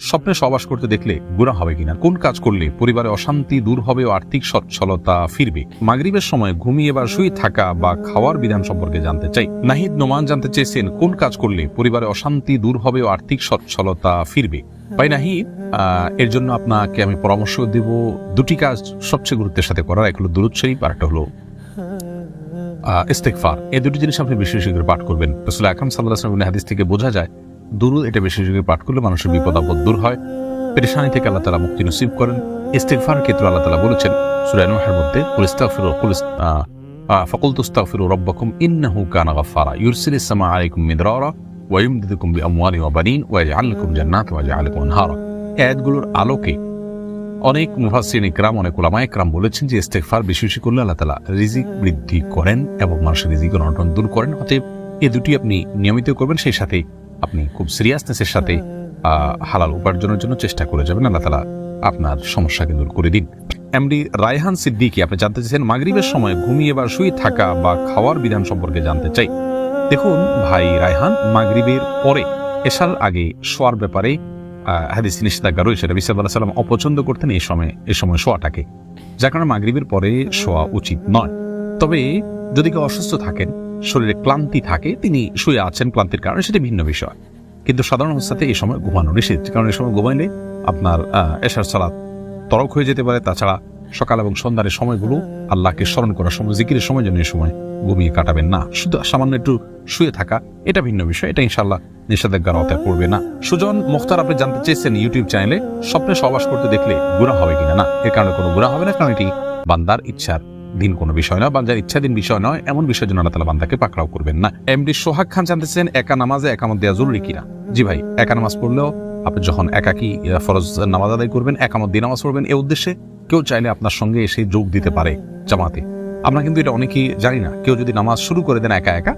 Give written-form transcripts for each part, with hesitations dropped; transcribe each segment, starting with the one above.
স্বপ্নে সহবাস করতে দেখলে গুনাহ হবে কিনা, কোন কাজ করলে পরিবারে অশান্তি দূর হবে ও আর্থিক সচ্ছলতা ফিরবে। মাগরিবের সময় ঘুমিয়ে বা শুয়ে থাকা বা খাওয়ার বিধান সম্পর্কে জানতে চাই। নাহিদ নোমান জানতে চেয়েছেন কোন কাজ করলে পরিবারে অশান্তি দূর হবে ও আর্থিক সচ্ছলতা ফিরবে। ভাই নাহিদ, এর জন্য আপনাকে আমি পরামর্শ দেব দুটি কাজ সবচেয়ে গুরুত্বের সাথে করার। এক হলো দুরূদ শরীফ, আর একটা হলো ইস্তেগফার। এই দুটি জিনিস আপনি বেশি বেশি করে পাঠ করবেন। রাসূল আকরাম সাল্লাল্লাহু আলাইহি ওয়াসাল্লামের হাদিস থেকে বোঝা যায় দুরূদ এটা বেশি বেশি করে পাঠ করলে মানুষের বিপদ আপদ দূর হয়, পেরেশানি থেকে আল্লাহ তাআলা মুক্তি নসিব করেন। ইস্তেগফারের ক্ষেত্রে আল্লাহ তাআলা বলেছেন সূরা নূহের মধ্যে, ফাকুলতু আস্তাগফিরু রাব্বাকুম ইন্নাহু কানা গাফফারা ইউরসিলিস সামাআ আলাইকুম মিদরারা ওয়া ইউমদিদুকুম বিআমওয়ালিন ওয়া বানিন ওয়া ইয়াজআল লাকুম জান্নাতিন ওয়া ইয়াজআল লাকুম আনহারা। আয়াতগুলোর আলোকে অনেক মুফাসসিরিন ইকরাম, অনেক উলামা ইকরাম বলেছেন যে ইস্তেগফার বেশি বেশি করলে আল্লাহ তাআলা রিজিক বৃদ্ধি করেন এবং মানুষের রিজিকের অনটন দূর করেন। অতএব এই দুটি আপনি নিয়মিত করবেন, সেই সাথে আপনি খুব সিরিয়াসনেসের সাথে হালাল উপার্জনের জন্য চেষ্টা করে যাবেন। আল্লাহ তাআলা আপনার সমস্যাকে দূর করে দিন। এমডি রায়হান সিদ্দিকী আপনি জানতে চাইছেন মাগরিবের সময় ঘুমিয়ে বা শুয়ে থাকা বা খাওয়ার বিধান সম্পর্কে জানতে চাই। দেখুন ভাই রায়হান, মাগরিবের পরে এশার আগে শোয়ার ব্যাপারে হাদিসে নিষেধাজ্ঞা রয়েছে। নবী সাল্লাল্লাহু আলাইহি ওয়াসাল্লাম অপছন্দ করতেন এই সময় শোয়াটাকে, যার কারণে মাগরিবের পরে শোয়া উচিত নয়। তবে যদি কেউ অসুস্থ থাকেন, শরীরে ক্লান্তি থাকে, তিনি শুয়ে আছেন ক্লান্তির কারণে, সেটা ভিন্ন বিষয়। কিন্তু সাধারণ অবস্থাতে এই সময় ঘুমানো নিষেধ, কারণ এই সময় ঘুমাইলে আপনার এশার সালাত তরক হয়ে যেতে পারে। তাছাড়া সকাল এবং সন্ধ্যার সময়গুলো আল্লাহকে স্মরণ করার সময়, জিকিরের সময় যেন এই সময় ঘুমিয়ে কাটাবেন না। শুধু সামান্য একটু শুয়ে থাকা এটা ভিন্ন বিষয়, এটা ইনশাআল্লাহ নিষেধাজ্ঞার আওতায় পড়বে না। সুজন মুখতার আপনি জানতে চেয়েছেন ইউটিউব চ্যানেলে স্বপ্নে সহবাস করতে দেখলে গুনাহ হবে কিনা। না, এর কারণে কোনো গুনাহ হবে না, কারণ এটি বান্দার ইচ্ছার দিন কোনো বিষয় নয়, বান্দার ইচ্ছাধীন বিষয় নয়, এমন বিষয়ের জন্য আল্লাহ তাআলা বান্দাকে পাকড়াও করবেন না। এমডি সোহাগ খান জানতে চেয়েছেন একা নামাজে একামত দেওয়া জরুরি কিনা। জি ভাই, একা নামাজ পড়লেও আপনি যখন একাকী ফরজ নামাজ আদায় করবেন, একামত দিয়ে নামাজ পড়বেন, এই উদ্দেশ্যে কেউ চাইলে আপনার সঙ্গে এসে যোগ দিতে পারে জামাতে। আমরা কিন্তু এটা অনেকেই জানি না। কেউ যদি নামাজ শুরু করে দেন একা একা,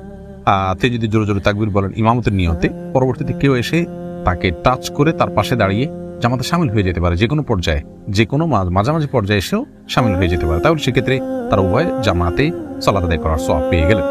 তিনি যদি জোরে জোরে তাকবীর বলেন ইমামতের নিয়তে, পরবর্তীতে কেউ এসে তাকে টাচ করে তার পাশে দাঁড়িয়ে জামাতে শামিল হয়ে যেতে পারে, যে কোনো পর্যায়ে, যে কোনো মাঝামাঝি পর্যায়ে এসেও শামিল হয়ে যেতে পারে। তাহলে সেক্ষেত্রে তার উভয় জামাতে সালাত আদায় করার সওয়াব পেয়ে গেলেন।